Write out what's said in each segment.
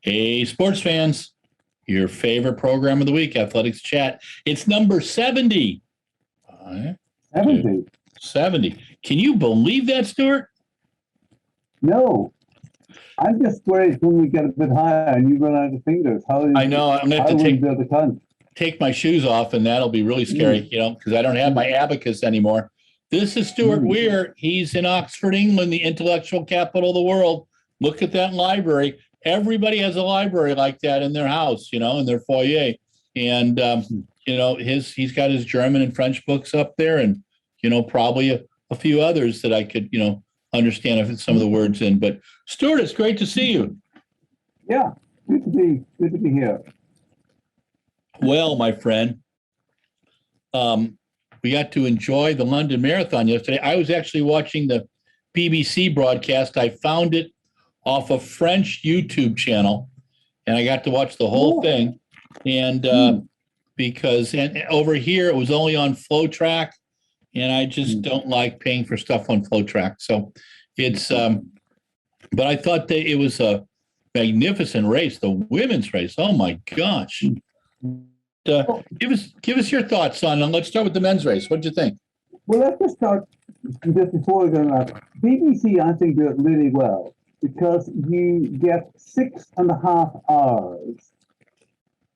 Hey, sports fans, your favorite program of the week, Athletics Chat. It's number 70. 70. 70. Can you believe that, Stuart? No. I'm just worried when we get a bit higher and you run out of fingers. I know. I'm going to have to take my shoes off, and that'll be really scary, because I don't have my abacus anymore. This is Stuart Weir. He's in Oxford, England, the intellectual capital of the world. Look at that library. Everybody has a library like that in their house, in their foyer. And, he's got his German and French books up there, and, probably a few others that I could, understand if it's some of the words in. But Stuart, it's great to see you. Yeah, good to be here. Well, my friend, we got to enjoy the London Marathon yesterday. I was actually watching the BBC broadcast. I found it off a French YouTube channel, and I got to watch the whole thing. And because over here it was only on Flow Track, and I just don't like paying for stuff on Flow Track. So it's, but I thought that it was a magnificent race, the women's race. Oh my gosh. Give us your thoughts on, let's start with the men's race. What did you think? Well, let's just start just before we go on that. BBC, I think, do it really well because you get 6.5 hours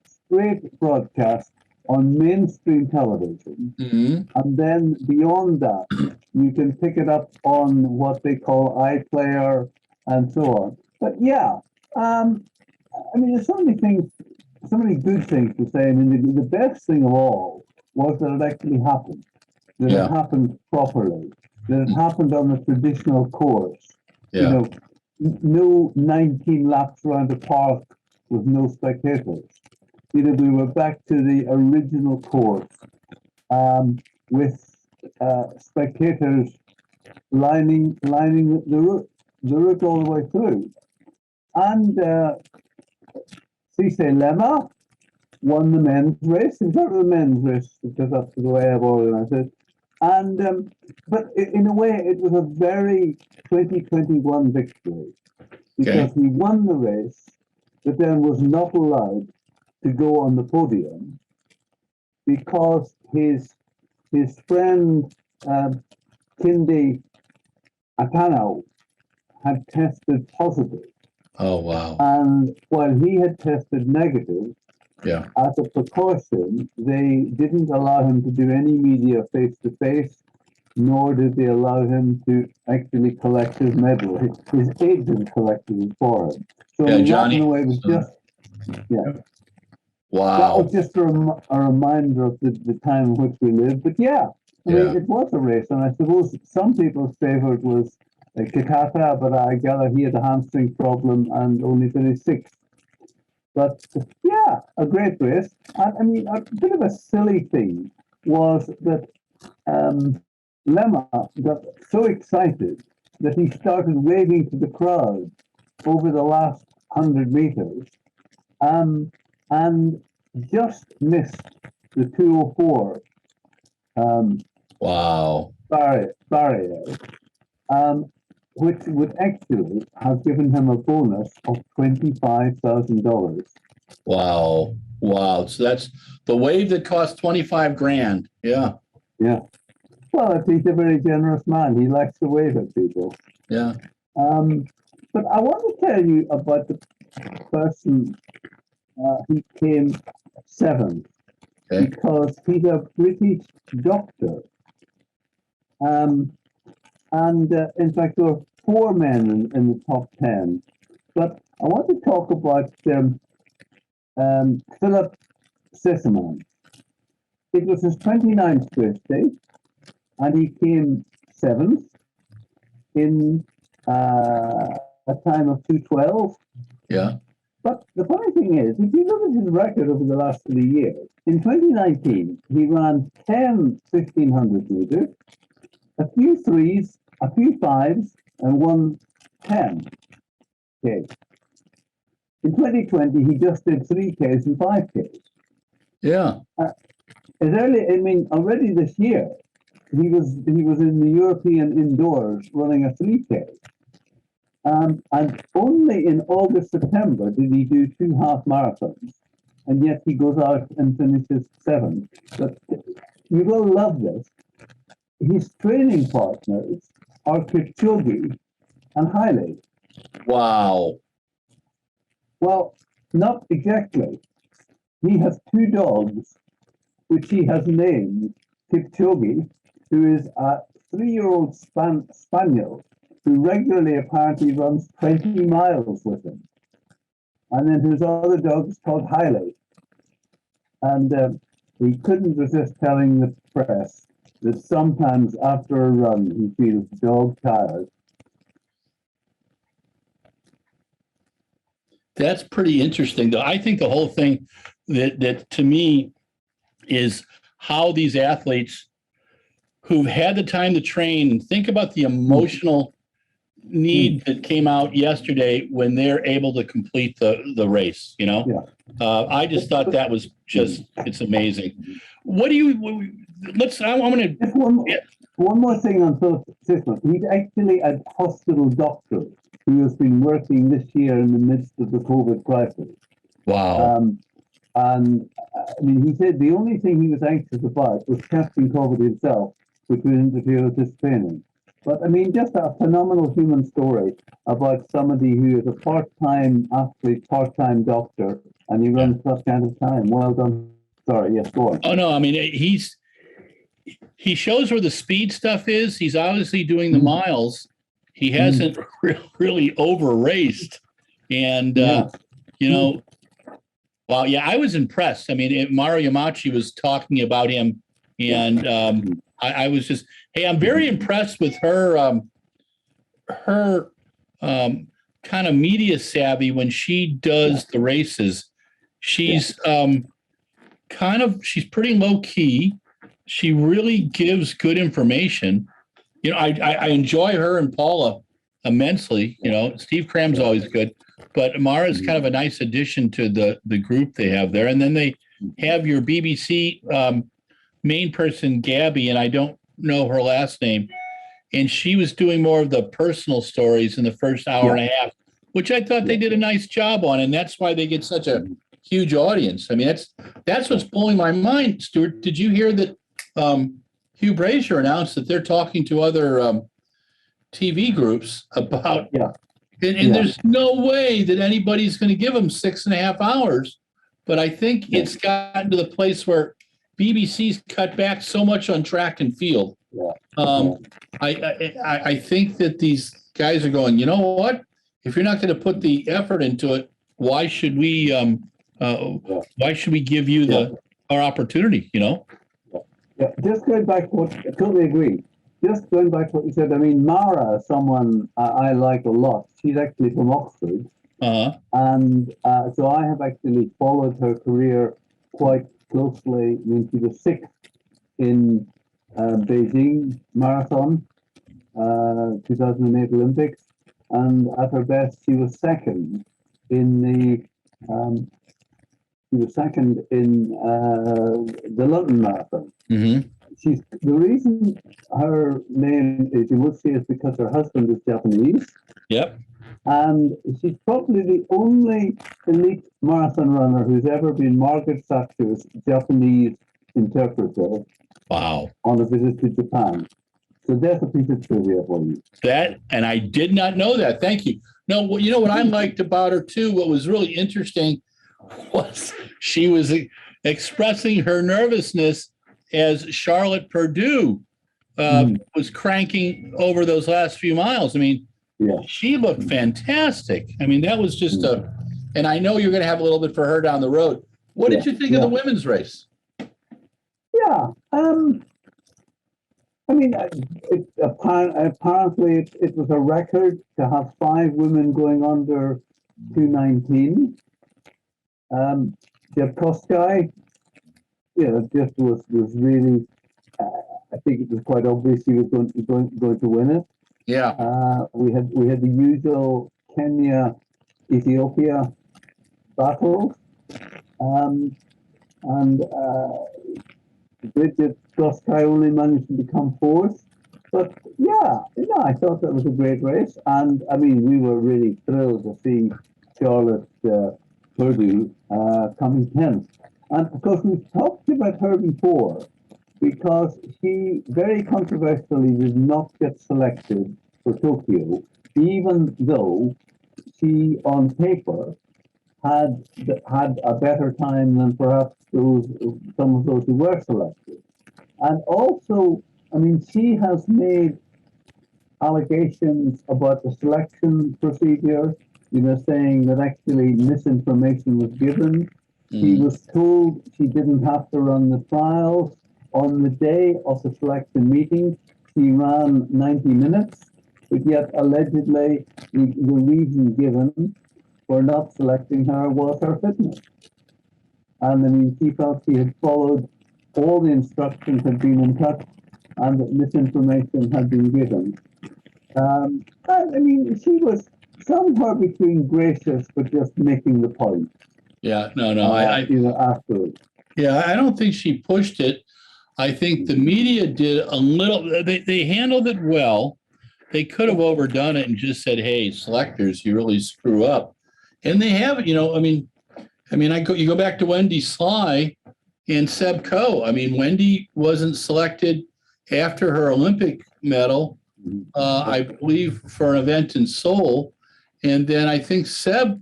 straight broadcast on mainstream television. And then beyond that, you can pick it up on what they call iPlayer and so on. But yeah, there's so many good things to say. The best thing of all was that it actually happened. That it happened properly. That it happened on the traditional course. Yeah. No 19 laps around a park with no spectators. We were back to the original course with spectators lining the route all the way through. And Cisse Lemma won the men's race. It was the men's race because that's the way I've organized it. And but in a way, it was a very 2021 victory because he won the race, but then was not allowed to go on the podium because his friend Kindi Atano had tested positive. Oh, wow. And while he had tested negative, as a precaution, they didn't allow him to do any media face-to-face, nor did they allow him to actually collect his medal. His agent collected it for him. So Johnny. That in a way was just, Wow. That was just a reminder of the time in which we live. But it was a race. And I suppose some people's favorite was Kitata, but I gather he had a hamstring problem and only finished sixth. But a great race. And a bit of a silly thing was that Lemma got so excited that he started waving to the crowd over the last 100 meters and just missed the 2:04 barrier, which would actually have given him a bonus of $25,000. Wow. So that's the wave that cost 25 grand. Yeah. Well, he's a very generous man. He likes to wave at people. Yeah. But I want to tell you about the person who came seventh because he's a British doctor. And in fact, there were 4 men in the top 10. But I want to talk about Philip Sisselman. It was his 29th birthday, and he came 7th in a time of 2:12. Yeah. But the funny thing is, if you look at his record over the last 3 years, in 2019, he ran 10 1,500 meters, a few 3s, a few 5s, and 1 10. Okay. In 2020, he just did 3Ks and 5Ks. Yeah. Already this year, he was in the European indoors running a 3K. And only in August, September did he do 2 half marathons. And yet he goes out and finishes seventh. But you will love this. His training partners are Kipchoge and Haile. Wow. Well, not exactly. He has 2 dogs, which he has named Kipchoge, who is a 3-year-old spaniel who regularly apparently runs 20 miles with him. And then his other dog is called Haile. And he couldn't resist telling the press that sometimes after a run he feels dog tired. That's pretty interesting, though. I think the whole thing that to me is how these athletes who've had the time to train and think about the emotional need that came out yesterday when they're able to complete the race. I just thought that was it's amazing. What do you? I'm going Just one more thing on Philip Sisman. He's actually a hospital doctor who has been working this year in the midst of the COVID crisis. Wow. And I mean, he said the only thing he was anxious about was catching COVID himself, which would interfere with his training. But I mean, just a phenomenal human story about somebody who is a part-time athlete, part-time doctor, and he runs that kind of time. Well done. Sorry, yes, go on. Oh no, I mean he shows where the speed stuff is. He's obviously doing the miles. He hasn't really over raced, and well, yeah, I was impressed. I mean, Mara Yamachi was talking about him, and I was just, hey, I'm very impressed with her kind of media savvy when she does the races. She's she's pretty low key. She really gives good information. I enjoy her and Paula immensely. Steve Cram's always good, but Mara's kind of a nice addition to the group they have there. And then they have your BBC main person, Gabby, and I don't know her last name. And she was doing more of the personal stories in the first hour and a half, which I thought they did a nice job on. And that's why they get such a huge audience. I mean, that's what's blowing my mind, Stuart. Did you hear that Hugh Brazier announced that they're talking to other TV groups about, and there's no way that anybody's going to give them 6.5 hours. But I think it's gotten to the place where BBC's cut back so much on track and field. I think that these guys are going, you know what? If you're not going to put the effort into it, why should we give you our opportunity? Yeah, just going back to what I totally agree. Just going back to what you said, I mean, Mara, someone I like a lot. She's actually from Oxford. And so I have actually followed her career quite closely. I mean, she was 6th in Beijing Marathon, 2008 Olympics. And at her best, she was second in the London Marathon. The reason her name is Iwuchi is because her husband is Japanese. Yep. And she's probably the only elite marathon runner who's ever been Margaret Thatcher's Japanese interpreter. Wow. On a visit to Japan. So there's a piece of trivia for you. And I did not know that. Thank you. No, what I liked about her too, what was really interesting was she was expressing her nervousness as Charlotte Purdue was cranking over those last few miles. I mean, she looked fantastic. I mean, that was just and I know you're going to have a little bit for her down the road. What did you think of the women's race? Yeah. I mean, apparently it was a record to have 5 women going under 2:19. Jabkowski, just was really. I think it was quite obvious he was going to win it. Yeah. We had the usual Kenya, Ethiopia battle, and Bridget Goskai only managed to become 4th. But yeah, I thought that was a great race, and I mean, we were really thrilled to see Charlotte Purdue coming 10th. And of course, we've talked about her before because she very controversially did not get selected for Tokyo, even though she, on paper, had a better time than perhaps some of those who were selected. And also, I mean, she has made allegations about the selection procedure, saying that actually misinformation was given. She was told she didn't have to run the trials. On the day of the selection meeting, she ran 90 minutes, but yet allegedly the reason given for not selecting her was her fitness. And I mean, she felt she had followed all the instructions, had been in touch, and that misinformation had been given. And I mean, she was somewhere between gracious but just making the point. Yeah, no, Afterwards. Yeah, I don't think she pushed it. I think the media did a little. They handled it well. They could have overdone it and just said, "Hey, selectors, you really screw up," and they haven't. You go back to Wendy Sly and Seb Coe. I mean, Wendy wasn't selected after her Olympic medal, I believe, for an event in Seoul, and then I think Seb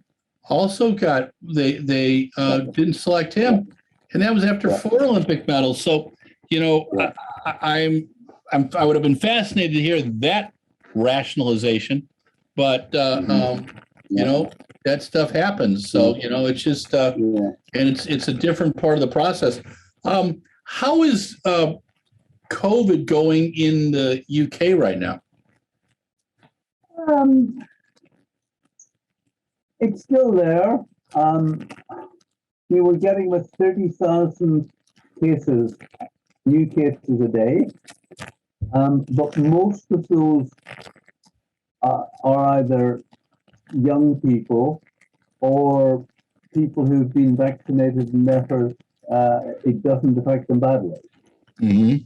also got they didn't select him, and that was after 4 Olympic medals. So, I would have been fascinated to hear that rationalization, but that stuff happens. So it's just and it's a different part of the process. How is COVID going in the UK right now? It's still there. We were getting with 30,000 cases, new cases a day, but most of those are either young people or people who've been vaccinated and therefore it doesn't affect them badly.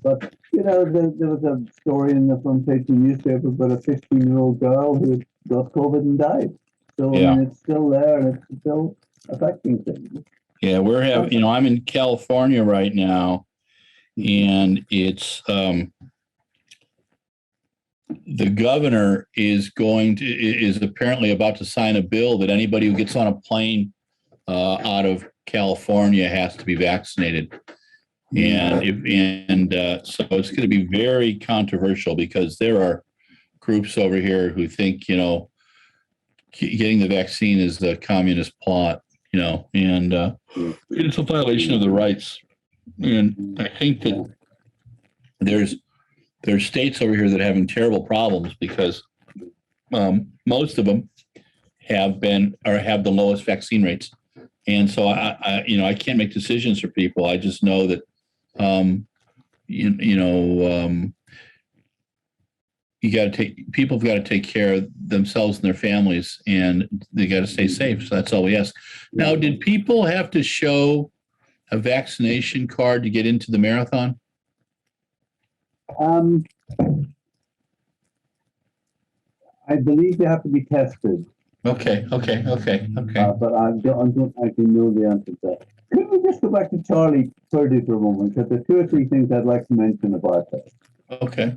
But there was a story in the front page of the newspaper about a 15-year-old girl who got COVID and died. So I mean, it's still there and it's still affecting things. Yeah, we're having. I'm in California right now, and it's the governor is apparently about to sign a bill that anybody who gets on a plane out of California has to be vaccinated. And so it's going to be very controversial because there are groups over here who think, getting the vaccine is the communist plot, and it's a violation of the rights. And I think that there's states over here that are having terrible problems because most of them have the lowest vaccine rates. And so I can't make decisions for people. I just know that people have got to take care of themselves and their families, and they got to stay safe. So that's all we ask. Now, did people have to show a vaccination card to get into the marathon? I believe they have to be tested. Okay. But I don't actually know the answer to that. Could we just go back to Charlie Purdue for a moment? Because there are 2 or 3 things I'd like to mention about that. Okay.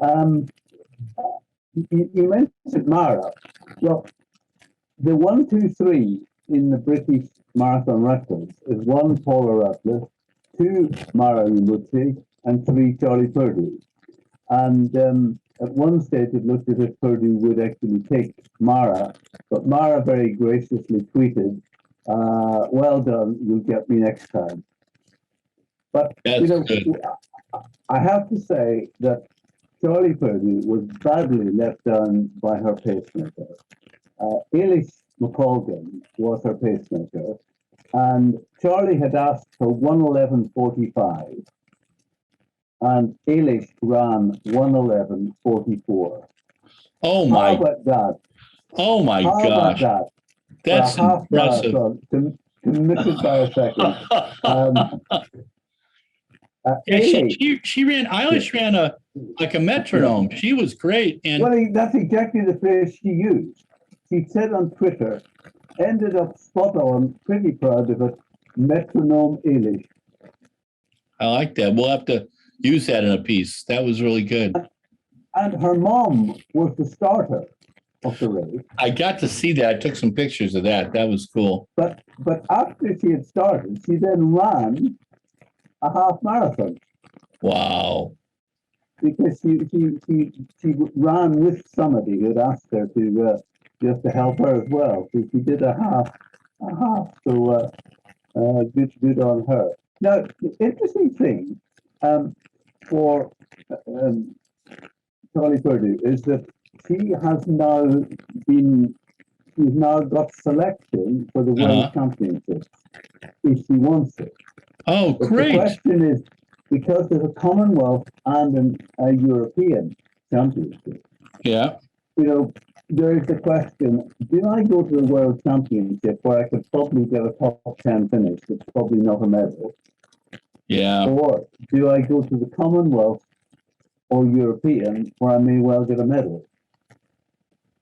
You mentioned Mara. Well, the 1, 2, 3 in the British marathon records is 1 Paula Radcliffe, 2 Mara Lumuzzi, and 3 Charlie Purdue. And at one stage, it looked as if Purdue would actually take Mara, but Mara very graciously tweeted, "Well done, you'll get me next time." But good. I have to say that Charlie Purdue was badly let down by her pacemaker. Eilish McColgan was her pacemaker, and Charlie had asked for 1:11:45. And Eilish ran 1:11:44. Oh my! How about that? Oh my gosh! That? That's impressive. To miss it by a second. Eilish ran a like a metronome. She was great. And Well, that's exactly the phrase she used. She said on Twitter, ended up spot on, pretty proud of it, metronome Eilish. I like that. We'll have to use that in a piece. That was really good. And her mom was the starter of the race. I got to see that. I took some pictures of that. That was cool. But after she had started, she then ran a half marathon. Wow. Because she ran with somebody who had asked her to just to help her as well. So she did a half. So good on her. Now, the interesting thing for Charlie Purdue is that she's now got selection for the World Championships if she wants it. Oh, But great. the question is, because there's a Commonwealth and a European Championship, Yeah. there is the question, do I go to the World Championship where I could probably get a top 10 finish, it's probably not a medal, Yeah. or do I go to the Commonwealth or European where I may well get a medal?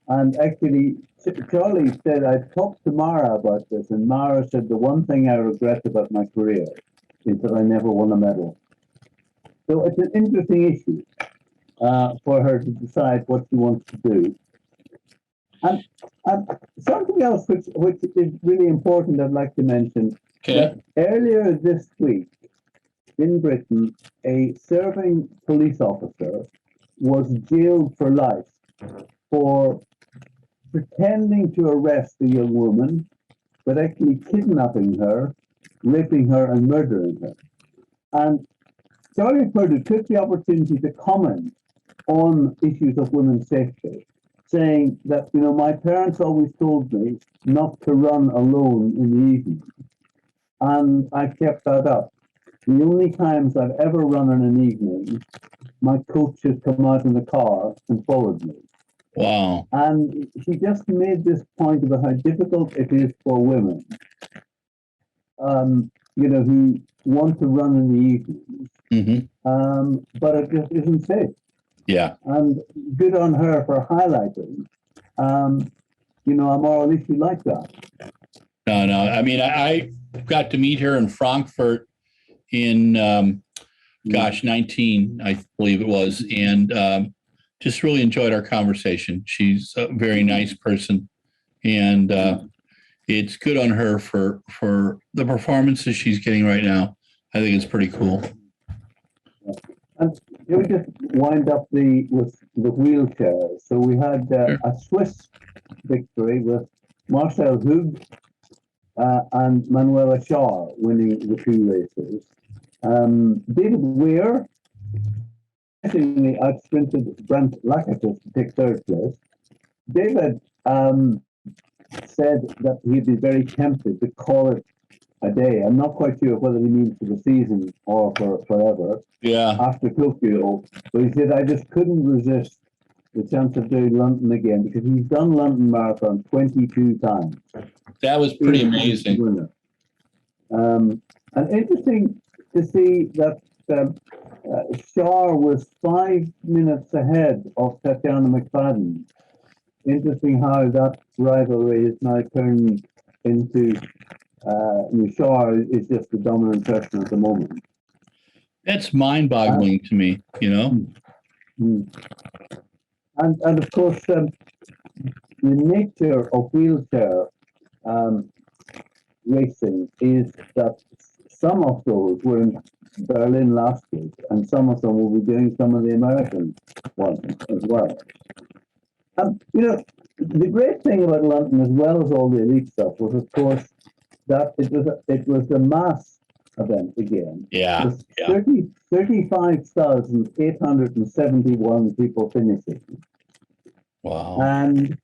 And actually, Charlie said, I talked to Mara about this, and Mara said, the one thing I regret about my career is that I never won a medal. So it's an interesting issue for her to decide what she wants to do. And something else which is really important I'd like to mention, that earlier this week in Britain, a serving police officer was jailed for life for pretending to arrest a young woman, but actually kidnapping her, raping her, and murdering her. And Charlie Purdue took the opportunity to comment on issues of women's safety, saying that, my parents always told me not to run alone in the evening. And I kept that up. The only times I've ever run in an evening, my coach has come out in the car and followed me. Wow. And she just made this point about how difficult it is for women, who want to run in the evenings, but it just isn't safe. Yeah. And good on her for highlighting, a moral issue like that. No. I mean, I got to meet her in Frankfurt in, 19, I believe it was, and just really enjoyed our conversation. She's a very nice person, and it's good on her for the performances she's getting right now. I think it's pretty cool. And we just wind up with the wheelchairs. So we had a Swiss victory with Marcel Hug and Manuela Schar winning the two races. David Weir actually outsprinted Brent Lakatos to take third place. David said that he'd be very tempted to call it a day. I'm not quite sure whether he means for the season or for forever. Yeah. After Tokyo, but he said, I just couldn't resist the chance of doing London again, because he's done London Marathon 22 times. That was pretty amazing. And interesting to see that Shar was 5 minutes ahead of Tatiana McFadden. Interesting how that rivalry is now turned into Shar is just the dominant person at the moment. That's mind-boggling to me, And of course, the nature of wheelchair racing is that some of those were in Berlin last week, and some of them will be doing some of the American ones as well. The great thing about London, as well as all the elite stuff, was of course that it was a mass event again. Yeah. 35,871 people finishing. Wow. And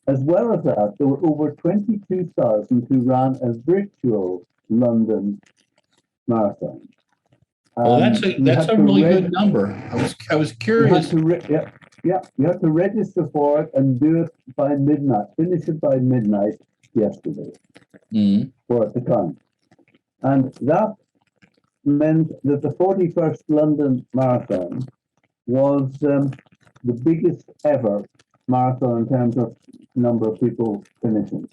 as well as that, there were over 22,000 who ran a virtual London marathon. Well, that's a really good number. I was curious. You have to register for it and do it by midnight. Finish it by midnight yesterday for it to count. And that meant that the 41st London Marathon was the biggest ever marathon in terms of number of people finishing.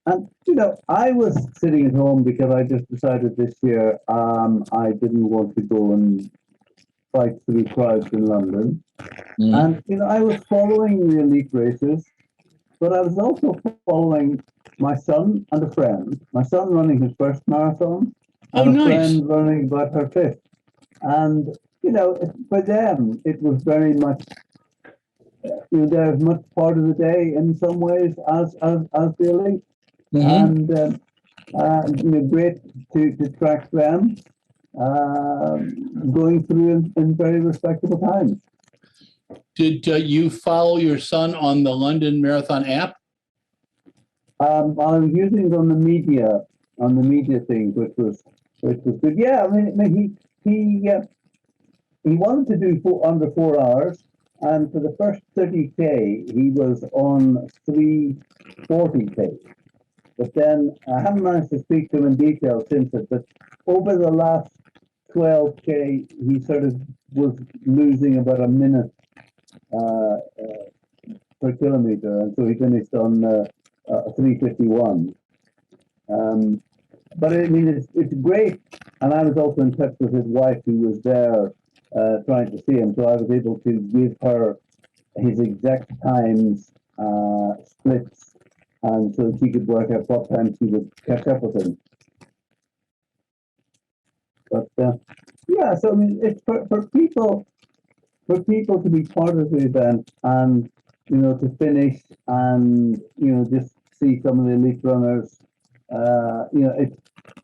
And, I was sitting at home because I just decided this year I didn't want to go and fight through crowds in London. Mhm. And, I was following the elite races, but I was also following my son and a friend. My son running his first marathon, Oh, and a nice. friend running about her fifth. And, for them, it was very much, they're as much part of the day in some ways as the elite. Mhm. And great to track them going through in very respectable times. Did you follow your son on the London Marathon app? I was using it on the media thing, which was good. Yeah, I mean he wanted to do under 4 hours, and for the first 30K he was on 3:40K. But then I haven't managed to speak to him in detail since it. But over the last 12K, he sort of was losing about a minute uh, per kilometer, and so he finished on 3:51. But I mean, it's great. And I was also in touch with his wife, who was there trying to see him, so I was able to give her his exact times, splits, and so she could work out what time she would catch up with him. But yeah, so I mean, it's for people to be part of the event, and to finish, and just see some of the elite runners.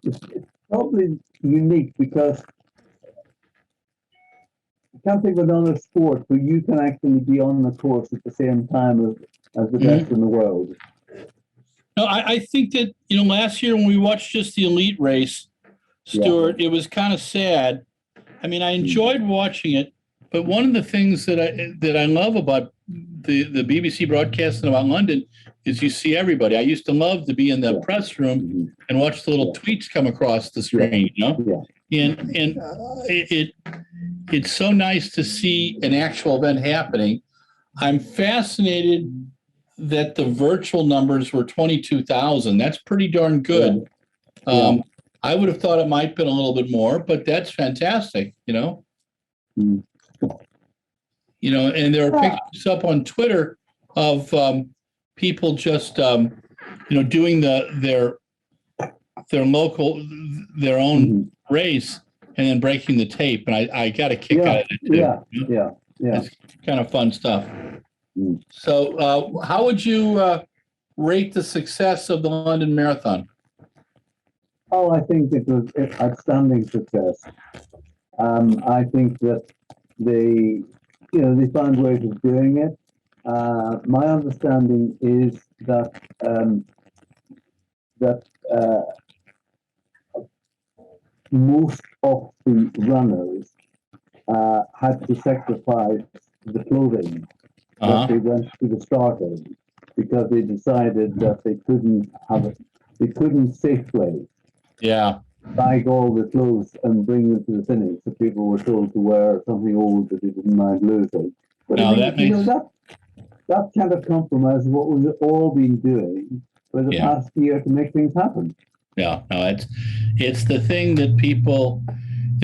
It's probably unique because I can't think of another sport where you can actually be on the course at the same time as the best in the world. No, I think that, last year when we watched just the elite race, Stuart, it was kind of sad. I mean, I enjoyed watching it, but one of the things that I love about the BBC broadcasting about London is you see everybody. I used to love to be in the press room and watch the little tweets come across the screen, and it's so nice to see an actual event happening. I'm fascinated that the virtual numbers were 22,000. That's pretty darn good. I would have thought it might have been a little bit more, but that's fantastic, And there are pictures up on Twitter of people just, doing their own race and then breaking the tape. And I got a kick out of it too. Yeah. It's kind of fun stuff. So how would you rate the success of the London Marathon? Oh, I think it was an outstanding success. I think that they found ways of doing it. My understanding is that most of the runners had to sacrifice the clothing that they went to the start in, because they decided that they couldn't safely bag all the clothes and bring them to the finish. So people were told to wear something old that they didn't mind losing. But that kind of compromise is what we've all been doing for the past year to make things happen. Yeah, no, it's the thing that people,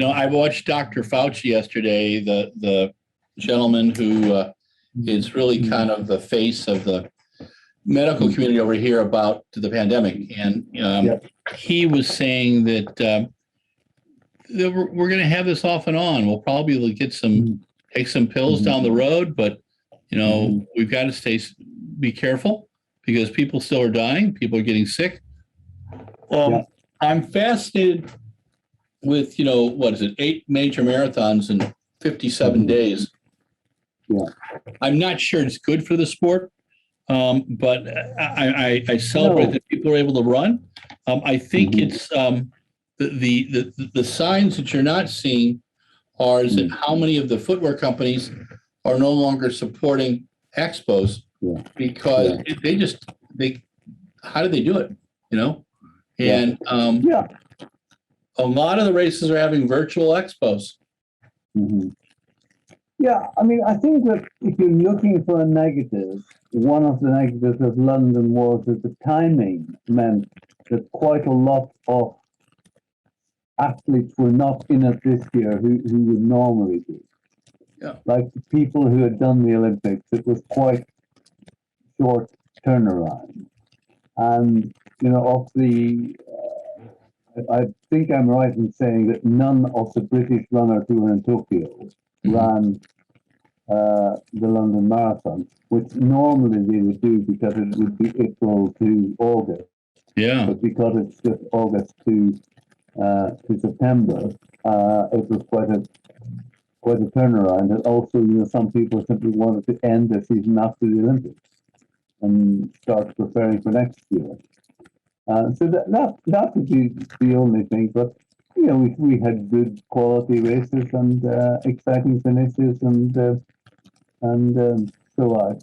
I watched Dr. Fauci yesterday, the gentleman who is really kind of the face of the medical community over here about the pandemic. And he was saying that we're going to have this off and on. We'll probably take some pills down the road, but we've got to be careful because people still are dying. People are getting sick. I'm fascinated with, 8 major marathons in 57 days. I'm not sure it's good for the sport, but I celebrate that people are able to run. I think it's the signs that you're not seeing are that how many of the footwear companies are no longer supporting expos because how do they do it? And a lot of the races are having virtual expos. Yeah, I mean, I think that if you're looking for a negative, one of the negatives of London was that the timing meant that quite a lot of athletes were not in it this year who would normally be. Yeah. Like the people who had done the Olympics, it was quite short turnaround. And, you know, of the, I think I'm right in saying that none of the British runners who were in Tokyo ran the London Marathon, which normally they would do because it would be April to August. Yeah. But because it's just August to September, it was quite a turnaround. And also, you know, some people simply wanted to end the season after the Olympics and start preparing for next year. So that would be the only thing. But you know, we had good quality races and exciting finishes, and so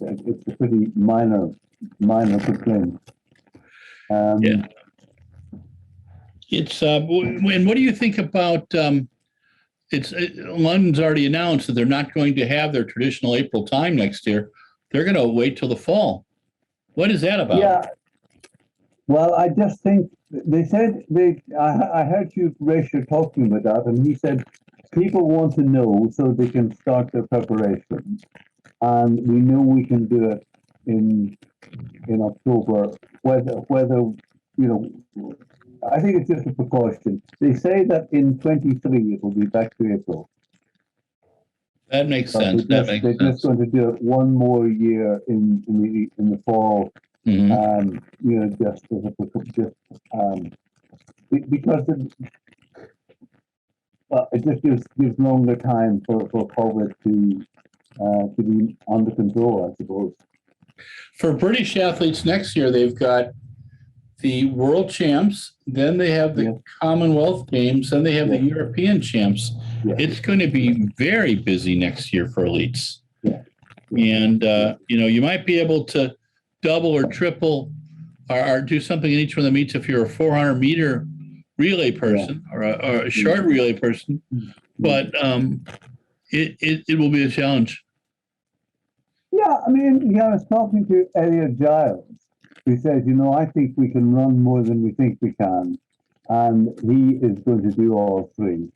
it's a pretty minor complaint. Yeah. It's and what do you think about London's already announced that they're not going to have their traditional April time next year. They're going to wait till the fall. What is that about? Yeah, well, I just think they said I heard Hugh Rasher talking about that, and he said people want to know so they can start their preparation, and we know we can do it in October. Whether you know, I think it's just a precaution. They say that in 23 it will be back to April. That makes sense. They're just going to do it one more year in the fall. Mm-hmm. You know, just as because it just gives longer time for COVID to be under control, I suppose. For British athletes next year, they've got the World Champs, then they have the Commonwealth Games, then they have the European Champs. It's going to be very busy next year for elites. And, you know, you might be able to double or triple or do something in each one of the meets if you're a 400-meter relay person or a short relay person, but it will be a challenge. Yeah, I mean, I was talking to Elliot Giles, who says, you know, I think we can run more than we think we can, and he is going to do all three.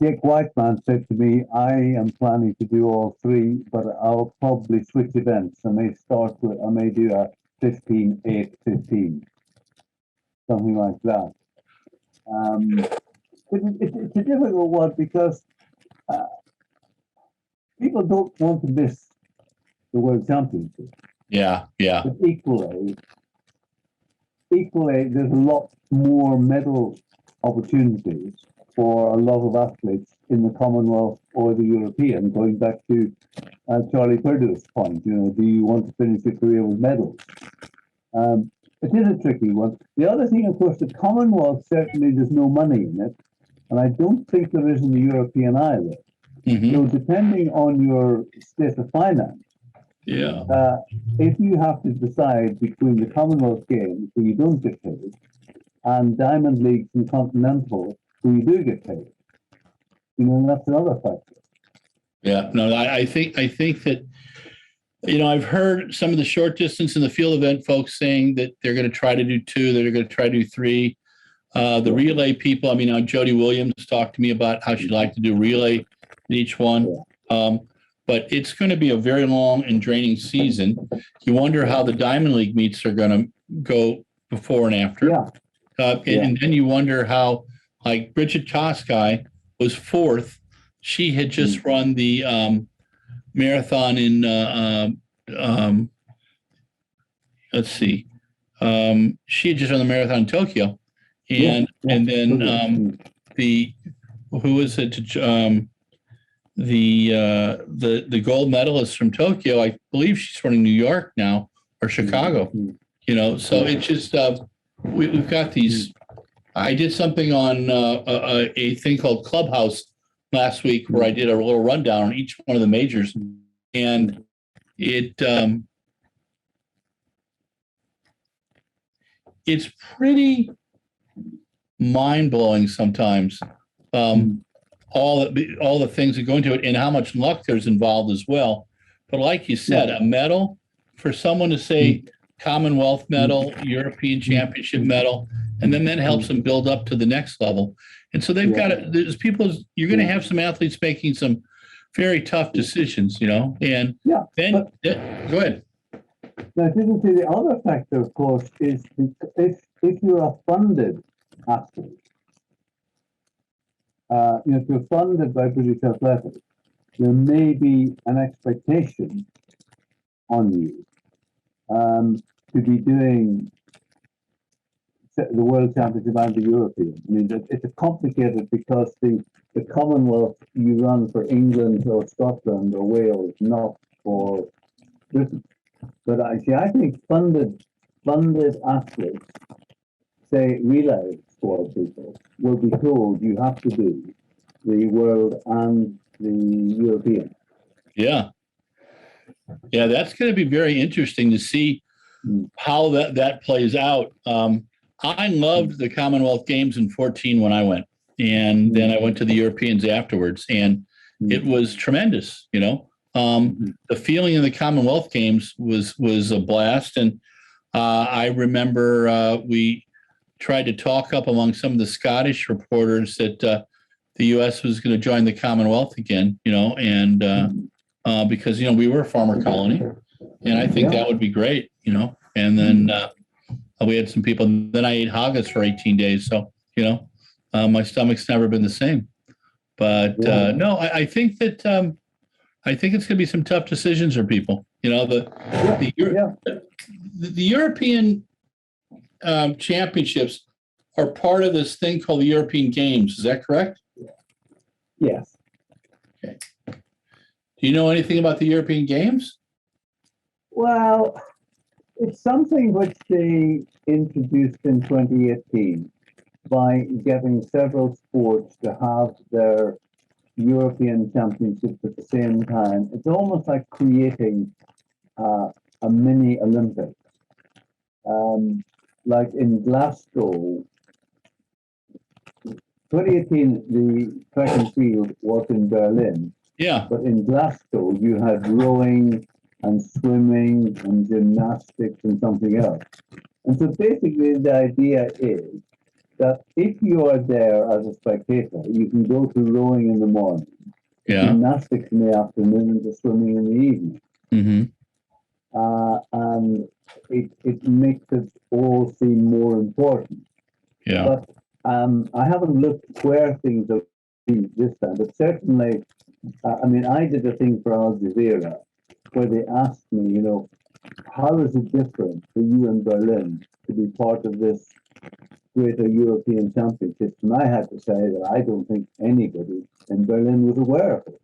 Jake Whiteman said to me, I am planning to do all three, but I'll probably switch events. I may do a 15, 8, 15, something like that. But it's a difficult one because people don't want to miss the World Championship. Yeah. But equally, there's a lot more medal opportunities for a lot of athletes in the Commonwealth or the European, going back to Charlie Purdue's point, you know, do you want to finish your career with medals? It is a tricky one. The other thing, of course, the Commonwealth, certainly there's no money in it, and I don't think there is in the European either. Mm-hmm. So depending on your state of finance, if you have to decide between the Commonwealth Games, where you don't get paid, and Diamond Leagues and Continental, where you do get paid, you know, that's another factor. Yeah, no, I think that, you know, I've heard some of the short distance and the field event folks saying that they're going to try to do 2, they're going to try to do 3. The relay people, I mean, Jody Williams talked to me about how she'd like to do relay in each one. But it's going to be a very long and draining season. You wonder how the Diamond League meets are going to go before and after. And then you wonder how, like, Bridget Koskai was 4th. She had just run the marathon in, let's see, she had just run the marathon in Tokyo. And then who was it? The gold medalist from Tokyo, I believe she's running New York now or Chicago. You know, so it's just we've got these. I did something on a thing called Clubhouse last week where I did a little rundown on each one of the majors, and it's pretty mind-blowing sometimes. all the things that go into it and how much luck there's involved as well. But like you said, a medal for someone to say Commonwealth medal, European Championship medal, and then that helps them build up to the next level. And so they've got to, there's people, you're going to have some athletes making some very tough decisions, and then go ahead. Now, didn't see the other factor, of course, is if you're a funded athlete, if you're funded by British Athletics, there may be an expectation on you to be doing the World Championship and the European. I mean, it's complicated because the Commonwealth you run for England or Scotland or Wales, not for Britain. But I think funded athletes, say relay squad people, will be told you have to do the World and the European. Yeah, that's going to be very interesting to see how that plays out. I loved the Commonwealth Games in 2014 when I went, and then I went to the Europeans afterwards, and it was tremendous. The feeling in the Commonwealth Games was a blast, and I remember we tried to talk up among some of the Scottish reporters that the U.S. was going to join the Commonwealth again, and because we were a former colony, and I think that would be great, And then we had some people. Then I ate haggis for 18 days, so my stomach's never been the same. But no, I think that I think it's going to be some tough decisions for people. The European championships are part of this thing called the European Games. Is that correct? Yes. Okay. Do you know anything about the European Games? Well, it's something which they introduced in 2018 by getting several sports to have their European Championships at the same time. It's almost like creating a mini Olympics. Like in Glasgow, 2018, the track and field was in Berlin. Yeah. But in Glasgow, you had rowing and swimming and gymnastics and something else. And so basically the idea is that if you are there as a spectator, you can go to rowing in the morning, gymnastics in the afternoon, and the swimming in the evening. And it makes it all seem more important. Yeah. But I haven't looked where things are this time, but certainly, I did a thing for Al Jazeera where they asked me, how is it different for you in Berlin to be part of this greater European championships? And I had to say that I don't think anybody in Berlin was aware of it.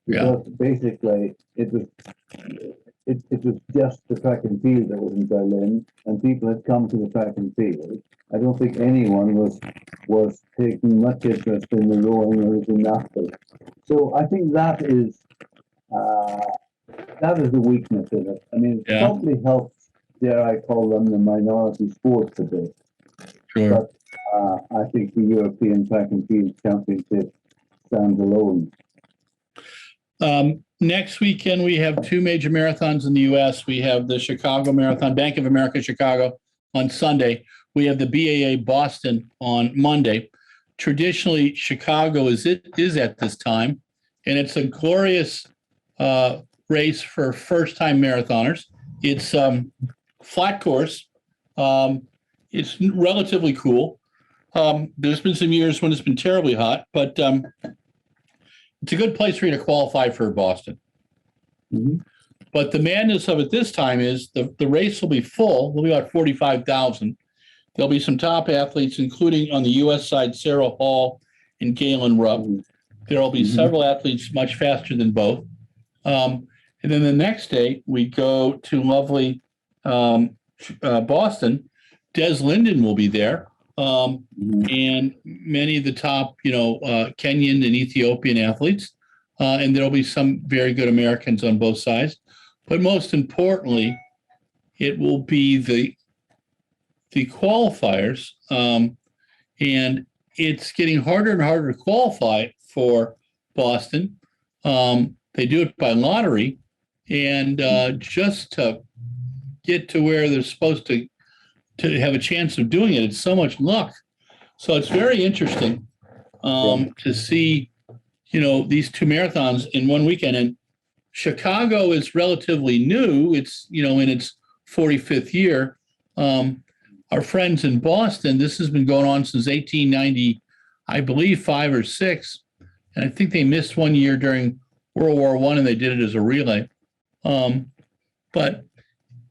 Because basically it was just the track and field that was in Berlin, and people had come to the track and field. I don't think anyone was taking much interest in the rowing or the gymnastics. So I think that is the weakness in it. It probably helps, dare I call them, the minority sports a bit. Sure. But I think the European Track and Field Championship stands alone. Next weekend, we have two major marathons in the U.S. We have the Chicago Marathon, Bank of America Chicago on Sunday. We have the BAA Boston on Monday. Traditionally, Chicago is at this time, and it's a glorious race for first-time marathoners. It's flat course. It's relatively cool. There's been some years when it's been terribly hot, but it's a good place for you to qualify for Boston. But the madness of it this time is the race will be full. There'll be about 45,000. There'll be some top athletes, including on the U.S. side, Sarah Hall and Galen Rupp. There'll be several athletes much faster than both. And then the next day, we go to lovely Boston. Des Linden will be there. And many of the top, Kenyan and Ethiopian athletes. And there'll be some very good Americans on both sides. But most importantly, it will be the qualifiers. And it's getting harder and harder to qualify for Boston. They do it by lottery, and just to get to where they're supposed to have a chance of doing it, it's so much luck. So it's very interesting to see, these two marathons in one weekend. And Chicago is relatively new. It's, in its 45th year. Our friends in Boston, this has been going on since 1890, I believe 5 or 6. And I think they missed 1 year during World War I, and they did it as a relay. But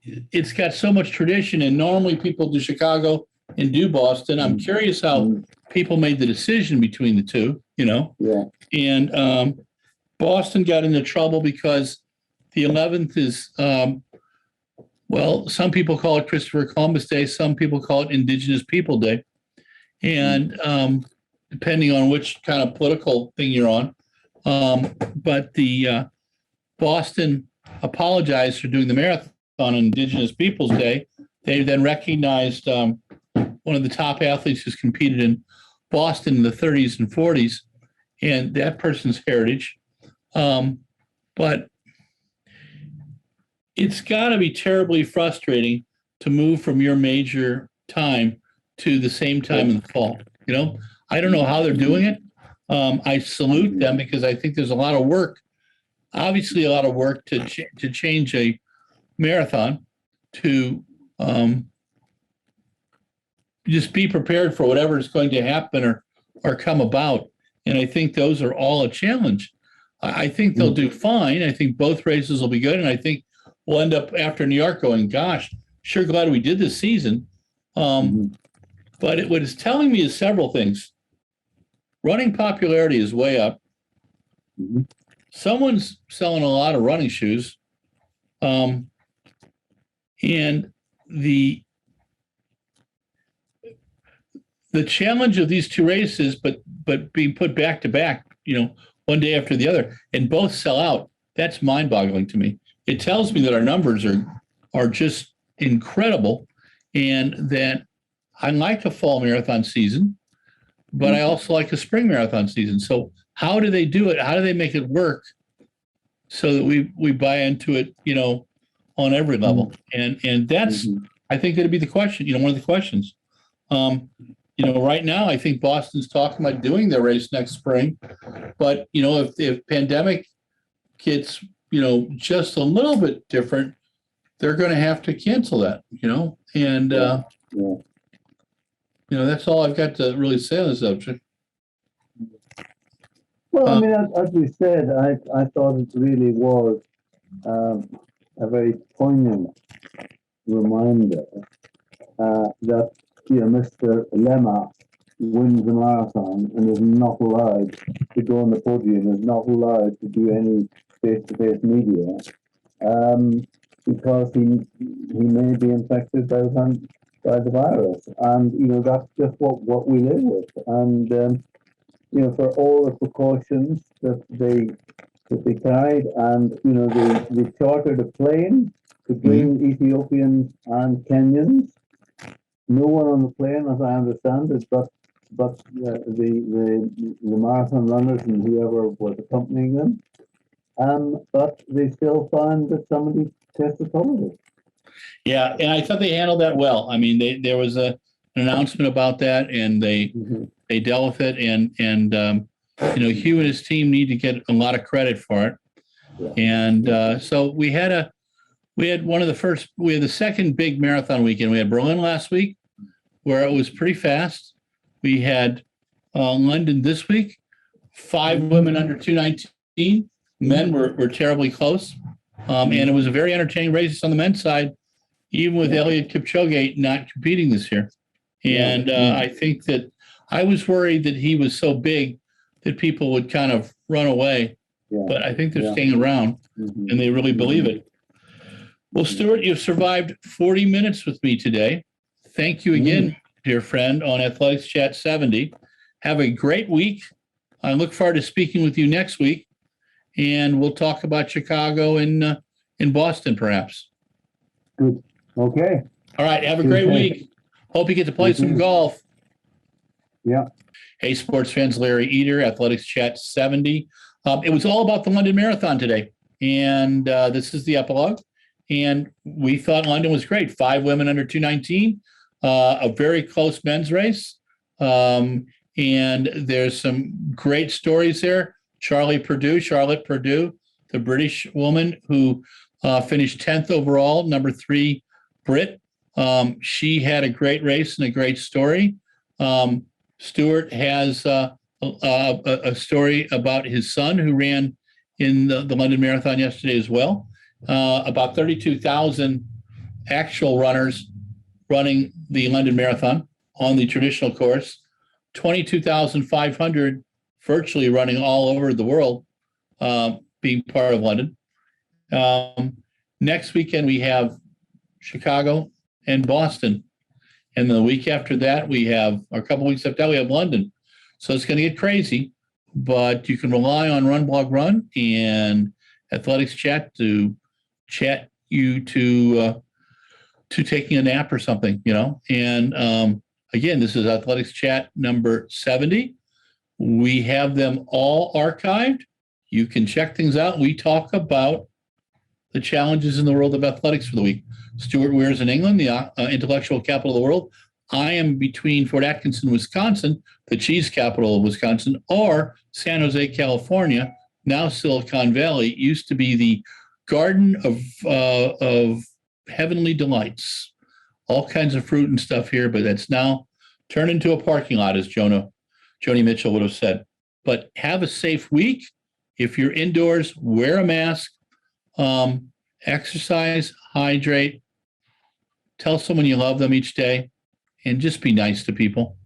it's got so much tradition, and normally people do Chicago and do Boston. I'm curious how people made the decision between the two, Yeah. And Boston got into trouble because the 11th is, some people call it Christopher Columbus Day. Some people call it Indigenous People Day. And depending on which kind of political thing you're on. But the Boston apologized for doing the marathon on Indigenous Peoples Day. They then recognized one of the top athletes who's competed in Boston in the 30s and 40s, and that person's heritage. But it's got to be terribly frustrating to move from your major time to the same time in the fall. I don't know how they're doing it. I salute them because I think there's a lot of work, obviously a lot of work to change a marathon to just be prepared for whatever is going to happen or come about. And I think those are all a challenge. I think they'll do fine. I think both races will be good. And I think we'll end up after New York going, gosh, sure glad we did this season. But what it's telling me is several things. Running popularity is way up. Someone's selling a lot of running shoes. And the challenge of these two races, but being put back to back, one day after the other, and both sell out, that's mind-boggling to me. It tells me that our numbers are just incredible, and that I like a fall marathon season, but I also like a spring marathon season. So how do they do it? How do they make it work so that we buy into it, on every level? And that's, I think, going to be the question, one of the questions. Right now, I think Boston's talking about doing their race next spring, but, if pandemic gets, just a little bit different, they're going to have to cancel that, and, that's all I've got to really say on the subject. Well, I mean, as we said, I thought it really was a very poignant reminder that Mr. Lemma wins the marathon and is not allowed to go on the podium, is not allowed to do any face-to-face media because he may be infected by the virus, and that's just what we live with, and for all the precautions that they carried, and they chartered a plane to bring Ethiopians and Kenyans. No one on the plane, as I understand it, but the marathon runners and whoever was accompanying them. But they still found that somebody tested positive. Yeah, and I thought they handled that well. I mean, there was an announcement about that, and they dealt with it. And Hugh and his team need to get a lot of credit for it. Yeah. And so we had the second big marathon weekend. We had Berlin last week, where it was pretty fast. We had London this week, 5 women under 219. Men were terribly close. And it was a very entertaining race on the men's side, even with Eliud Kipchoge not competing this year. And I think that I was worried that he was so big that people would kind of run away. Yeah. But I think they're staying around, and they really believe it. Well, Stuart, you've survived 40 minutes with me today. Thank you again, dear friend, on Athletics Chat 70. Have a great week. I look forward to speaking with you next week, and we'll talk about Chicago and in Boston, perhaps. Good. Okay. All right. Have a great week. Hope you get to play some golf. Yeah. Hey, sports fans, Larry Eater, Athletics Chat 70. It was all about the London Marathon today. And this is the epilogue. And we thought London was great. 5 women under 219, a very close men's race. And there's some great stories there. Charlotte Purdue, the British woman who finished 10th overall, number 3 Brit. She had a great race and a great story. Stuart has a story about his son who ran in the London Marathon yesterday as well. About 32,000 actual runners running the London Marathon on the traditional course, 22,500 virtually running all over the world, being part of London. Next weekend, we have Chicago and Boston. And the week after that, or a couple weeks after that, we have London. So it's going to get crazy, but you can rely on RunBlogRun and Athletics Chat to chat you to taking a nap or something, And again, this is Athletics Chat number 70. We have them all archived. You can check things out. We talk about the challenges in the world of athletics for the week. Stuart Weir's in England, the intellectual capital of the world. I am between Fort Atkinson, Wisconsin, the cheese capital of Wisconsin, or San Jose, California, now Silicon Valley. It used to be the garden of heavenly delights. All kinds of fruit and stuff here, but that's now turned into a parking lot, as Joni Mitchell would have said. But have a safe week. If you're indoors, wear a mask. Exercise, hydrate, tell someone you love them each day, and just be nice to people.